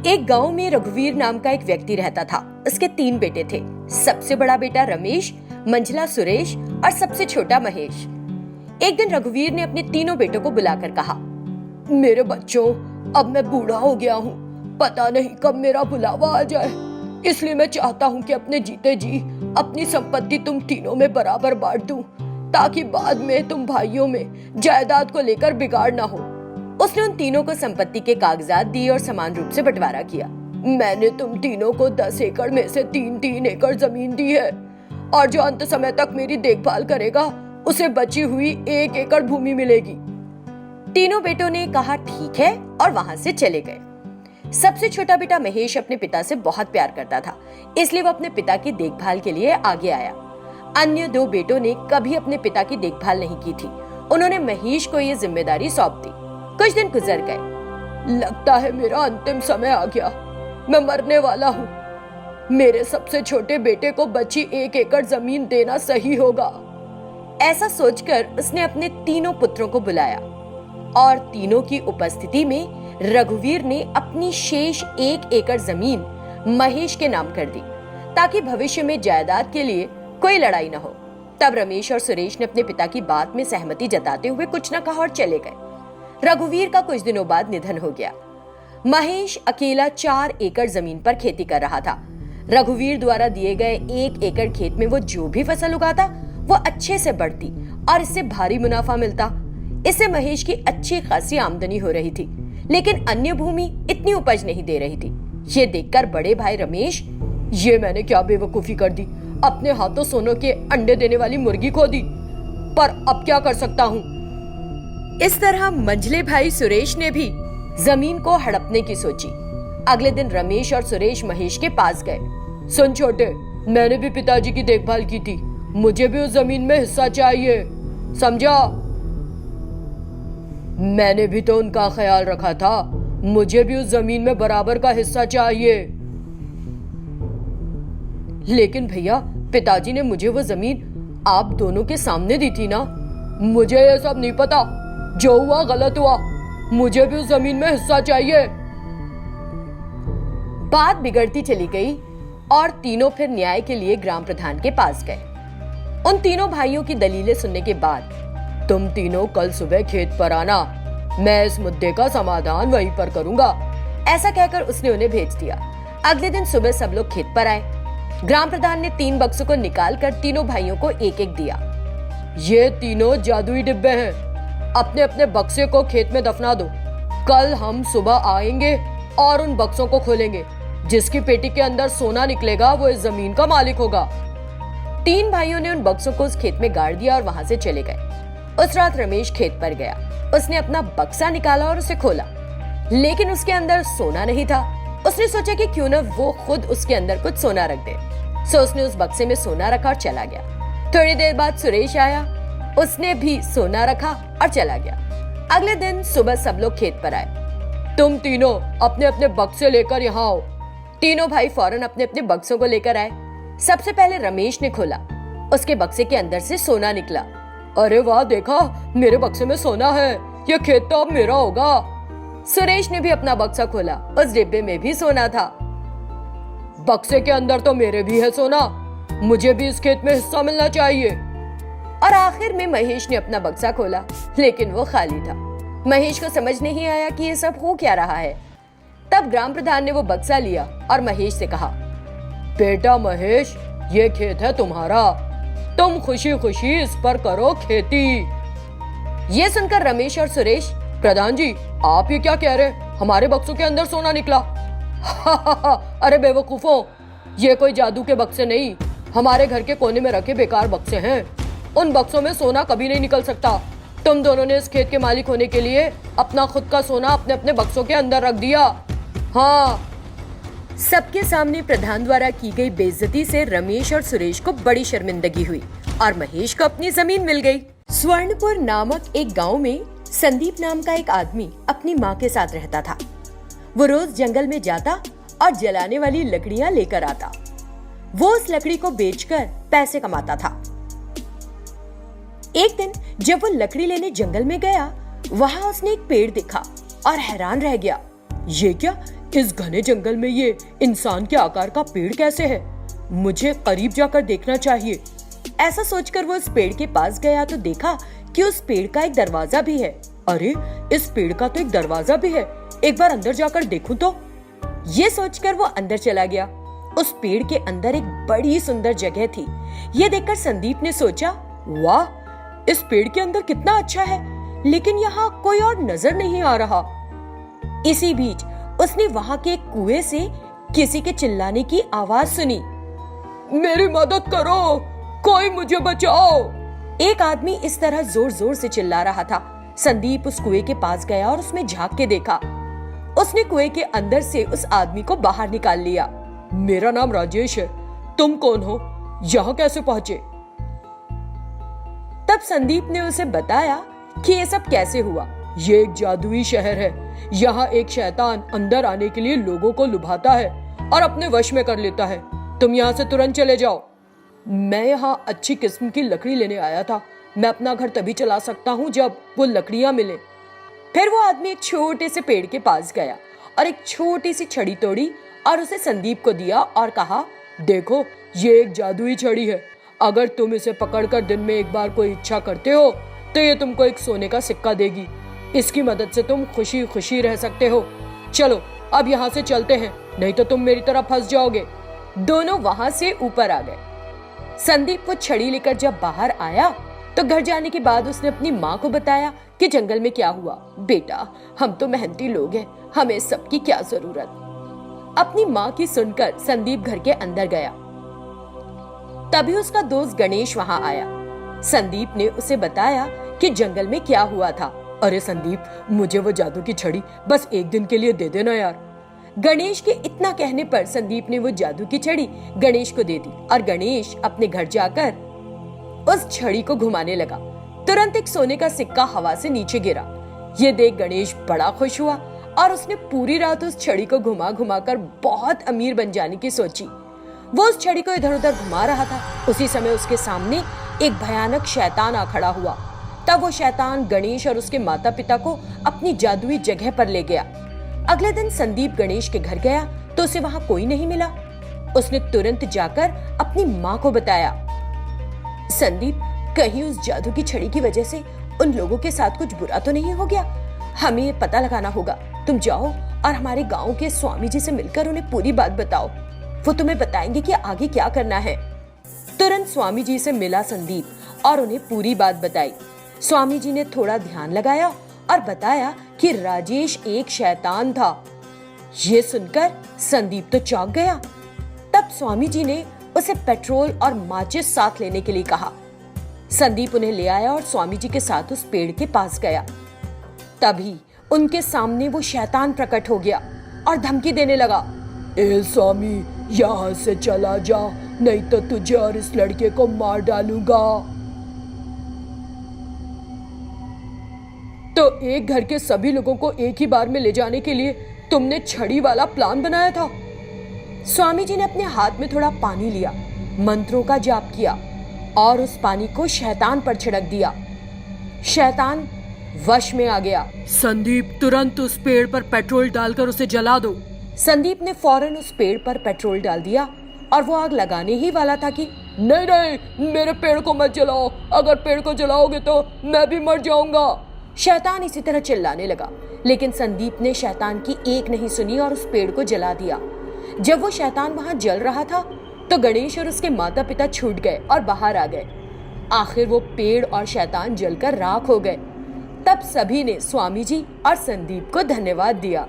एक गांव में रघुवीर नाम का एक व्यक्ति रहता था। उसके 3 बेटे थे। सबसे बड़ा बेटा रमेश, मंझला सुरेश और सबसे छोटा महेश। एक दिन रघुवीर ने अपने तीनों बेटों को बुलाकर कहा, मेरे बच्चों, अब मैं बूढ़ा हो गया हूँ, पता नहीं कब मेरा बुलावा आ जाए, इसलिए मैं चाहता हूँ कि अपने जीते जी अपनी संपत्ति तुम तीनों में बराबर बांट दूं, ताकि बाद में तुम भाइयों में जायदाद को लेकर बिगाड़ ना हो। उसने उन तीनों को संपत्ति के कागजात दिए और समान रूप से बंटवारा किया। मैंने तुम तीनों को 10 एकड़ में से 3-3 एकड़ जमीन दी है, और जो अंत समय तक मेरी देखभाल करेगा उसे बची हुई 1 एकड़ भूमि मिलेगी। तीनों बेटों ने कहा ठीक है और वहां से चले गए। सबसे छोटा बेटा महेश अपने पिता से बहुत प्यार करता था, इसलिए वो अपने पिता की देखभाल के लिए आगे आया। अन्य 2 बेटों ने कभी अपने पिता की देखभाल नहीं की थी। उन्होंने महेश को ये जिम्मेदारी सौंप दी। कुछ दिन गुजर गए। लगता है मेरा अंतिम समय आ गया, मैं मरने वाला हूँ। मेरे सबसे छोटे बेटे को बची 1 एकड़ जमीन देना सही होगा। ऐसा सोचकर उसने अपने तीनों पुत्रों को बुलाया और तीनों की उपस्थिति में रघुवीर ने अपनी शेष 1 एकड़ जमीन महेश के नाम कर दी, ताकि भविष्य में जायदाद के लिए कोई लड़ाई न हो। तब रमेश और सुरेश ने अपने पिता की बात में सहमति जताते हुए कुछ न कहा और चले गए। रघुवीर का कुछ दिनों बाद निधन हो गया। महेश अकेला 4 एकड़ जमीन पर खेती कर रहा था। रघुवीर द्वारा दिए गए 1 एकड़ खेत में वो जो भी फसल उगाता वो अच्छे से बढ़ती और इससे भारी मुनाफा मिलता। इससे महेश की अच्छी खासी आमदनी हो रही थी, लेकिन अन्य भूमि इतनी उपज नहीं दे रही थी। ये देखकर बड़े भाई रमेश, ये मैंने क्या बेवकूफी कर दी, अपने हाथों सोने के अंडे देने वाली मुर्गी खो दी, पर अब क्या कर सकता हूँ। इस तरह मंझले भाई सुरेश ने भी जमीन को हड़पने की सोची। अगले दिन रमेश और सुरेश महेश के पास गए। सुन छोटे, मैंने भी पिताजी की देखभाल की थी, मुझे भी उस जमीन में हिस्सा चाहिए, समझा? मैंने भी तो उनका ख्याल रखा था, मुझे भी उस जमीन में बराबर का हिस्सा चाहिए। लेकिन भैया, पिताजी ने मुझे वो जमीन आप दोनों के सामने दी थी ना, मुझे ये सब नहीं पता, जो हुआ गलत हुआ, मुझे भी उस जमीन में हिस्सा चाहिए। बात बिगड़ती चली गई और तीनों फिर न्याय के लिए ग्राम प्रधान के पास गए। उन तीनों भाइयों की दलीलें सुनने के बाद, तुम तीनों कल सुबह खेत पर आना, मैं इस मुद्दे का समाधान वहीं पर करूंगा। ऐसा कहकर उसने उन्हें भेज दिया। अगले दिन सुबह सब लोग खेत पर आए। ग्राम प्रधान ने 3 बक्सों को निकालकर तीनों भाइयों को 1-1 दिया। ये तीनों जादुई डिब्बे हैं, अपने अपने बक्से को खेत में दफना दो। कल हम सुबह आएंगे और उन बक्सों को खोलेंगे। जिसकी पेटी के अंदर सोना निकलेगा वो इस जमीन का मालिक होगा। 3 भाइयों ने उन बक्सों को उस खेत में गाड़ दिया और वहां से चले गए। उस रात रमेश खेत पर गया। उसने अपना बक्सा निकाला और उसे खोला, लेकिन उसके अंदर सोना नहीं था। उसने सोचा कि क्यों न वो खुद उसके अंदर कुछ सोना रख दे। सो उसने उस बक्से में सोना रखा और चला गया। थोड़ी देर बाद सुरेश आया, उसने भी सोना रखा और चला गया। अगले दिन सुबह सब लोग खेत पर आए। तुम तीनों अपने अपने बक्से लेकर यहाँ आओ। तीनों भाई फौरन अपने अपने बक्सों को लेकर आए। सबसे पहले रमेश ने खोला। उसके बक्से के अंदर से सोना निकला। अरे वाह, देखा, मेरे बक्से में सोना है, ये खेत तो अब मेरा होगा। सुरेश ने भी अपना बक्सा खोला। उस डिब्बे में भी सोना था। बक्से के अंदर तो मेरे भी है सोना, मुझे भी इस खेत में हिस्सा मिलना चाहिए। और आखिर में महेश ने अपना बक्सा खोला, लेकिन वो खाली था। महेश को समझ नहीं आया कि ये सब हो क्या रहा है। तब ग्राम प्रधान ने वो बक्सा लिया और महेश से कहा, बेटा महेश, ये खेत है तुम्हारा, तुम खुशी खुशी इस पर करो खेती। ये सुनकर रमेश और सुरेश, प्रधान जी, आप ये क्या कह रहे हैं, हमारे बक्सों के अंदर सोना निकला। अरे बेवकूफों, ये कोई जादू के बक्से नहीं, हमारे घर के कोने में रखे बेकार बक्से हैं। उन बक्सों में सोना कभी नहीं निकल सकता। तुम दोनों ने इस खेत के मालिक होने के लिए अपना खुद का सोना अपने अपने बक्सों के अंदर रख दिया। हाँ। सबके सामने प्रधान द्वारा की गई बेइज्जती से रमेश और सुरेश को बड़ी शर्मिंदगी हुई और महेश को अपनी जमीन मिल गई। स्वर्णपुर नामक एक गांव में संदीप नाम का एक आदमी अपनी माँ के साथ रहता था। वो रोज जंगल में जाता और जलाने वाली लकड़ियाँ लेकर आता। वो उस लकड़ी को बेचकर पैसे कमाता था। एक दिन जब वो लकड़ी लेने जंगल में गया, वहां उसने एक पेड़ देखा और हैरान रह गया। ये क्या, इस घने जंगल में ये इंसान के आकार का पेड़ कैसे है? मुझे करीब जाकर देखना चाहिए। ऐसा सोचकर वो उस पेड़ के पास गया तो देखा कि उस पेड़ का एक दरवाजा भी है। अरे, इस पेड़ का तो एक दरवाजा भी है, एक बार अंदर जाकर देखूं तो। ये सोचकर वो अंदर चला गया। उस पेड़ के अंदर एक बड़ी सुंदर जगह थी। ये देखकर संदीप ने सोचा, वाह, इस पेड़ के अंदर कितना अच्छा है, लेकिन यहाँ कोई और नजर नहीं आ रहा। इसी बीच उसने वहां के एक कुएं से किसी के चिल्लाने की आवाज सुनी। मेरी मदद करो, कोई मुझे बचाओ। एक आदमी इस तरह जोर जोर से चिल्ला रहा था। संदीप उस कुएं के पास गया और उसमें झांक के देखा। उसने कुएं के अंदर से उस आदमी को बाहर निकाल लिया। मेरा नाम राजेश है, तुम कौन हो, यहाँ कैसे पहुंचे? तब संदीप ने उसे बताया कि ये सब कैसे हुआ। ये एक जादुई शहर है। यहाँ एक शैतान अंदर आने के लिए लोगों को लुभाता है और अपने वश में कर लेता है। तुम यहाँ से तुरंत चले जाओ। मैं यहाँ अच्छी किस्म की लकड़ी लेने आया था। मैं अपना घर तभी चला सकता हूँ जब वो लकड़ियां मिले। फिर वो आदमी एक छोटे से पेड़ के पास गया और एक छोटी सी छड़ी तोड़ी और उसे संदीप को दिया और कहा, देखो, ये एक जादुई छड़ी है। अगर तुम इसे पकड़कर दिन में एक बार कोई इच्छा करते हो तो ये तुमको एक सोने का सिक्का देगी। इसकी मदद से तुम खुशी खुशी रह सकते हो। चलो अब यहाँ से चलते हैं, नहीं तो तुम मेरी तरह फंस जाओगे। दोनों वहां से ऊपर आ गए। संदीप वो छड़ी लेकर जब बाहर आया तो घर जाने के बाद उसने अपनी माँ को बताया कि जंगल में क्या हुआ। बेटा, हम तो मेहनती लोग हैं, हमें सबकी क्या जरूरत। अपनी माँ की सुनकर संदीप घर के अंदर गया। तभी उसका दोस्त गणेश वहां आया। संदीप ने उसे बताया कि जंगल में क्या हुआ था। अरे संदीप, मुझे वो जादू की छड़ी बस एक दिन के लिए दे देना यार। गणेश के इतना कहने पर संदीप ने वो जादू की छड़ी गणेश को दे दी और गणेश अपने घर जाकर उस छड़ी को घुमाने लगा। तुरंत एक सोने का सिक्का हवा से नीचे गिरा। ये देख गणेश बड़ा खुश हुआ और उसने पूरी रात उस छड़ी को घुमा घुमा कर बहुत अमीर बन जाने की सोची। वो उस छड़ी को इधर उधर घुमा रहा था। उसी समय उसके सामने एक भयानक शैतान आ खड़ा हुआ। तब वो शैतान गणेश और उसके माता पिता को अपनी जादुई जगह पर ले गया। अगले दिन संदीप गणेश के घर गया तो उसे वहां कोई नहीं मिला। उसने तुरंत जाकर अपनी माँ को बताया, संदीप, कहीं उस जादू की छड़ी की वजह से उन लोगों के साथ कुछ बुरा तो नहीं हो गया? हमें ये पता लगाना होगा। तुम जाओ और हमारे गांव के स्वामी जी से मिलकर उन्हें पूरी बात बताओ। वो तुम्हें बताएंगे कि आगे क्या करना है। तुरंत स्वामी जी से मिला संदीप और उन्हें पूरी बात बताई। स्वामी जी ने थोड़ा ध्यान लगाया और बताया कि राजेश एक शैतान था। ये सुनकर संदीप तो चौंक गया। तब स्वामी जी ने उसे पेट्रोल और माचिस साथ लेने के लिए कहा। संदीप उन्हें ले आया और स्वामी जी के साथ उस पेड़ के पास गया। तभी उनके सामने वो शैतान प्रकट हो गया और धमकी देने लगा, ए स्वामी, यहाँ से चला जा, नहीं तो तुझे और इस लड़के को मार डालूंगा। तो एक घर के सभी लोगों को एक ही बार में ले जाने के लिए तुमने छड़ी वाला प्लान बनाया था। स्वामी जी ने अपने हाथ में थोड़ा पानी लिया, मंत्रों का जाप किया और उस पानी को शैतान पर छिड़क दिया। शैतान वश में आ गया। संदीप, तुरंत उस पेड़ पर पेट्रोल डालकर उसे जला दो। संदीप ने फौरन उस पेड़ पर पेट्रोल डाल दिया और वो आग लगाने ही वाला था कि नहीं नहीं, मेरे पेड़ को मत जलाओ, अगर पेड़ को जलाओगे तो मैं भी मर जाऊंगा। शैतान इसी तरह चिल्लाने लगा, लेकिन संदीप ने शैतान की एक नहीं सुनी और उस पेड़ को जला दिया। जब वो शैतान वहां जल रहा था तो गणेश और उसके माता पिता छूट गए और बाहर आ गए। आखिर वो पेड़ और शैतान जलकर राख हो गए। तब सभी ने स्वामी जी और संदीप को धन्यवाद दिया।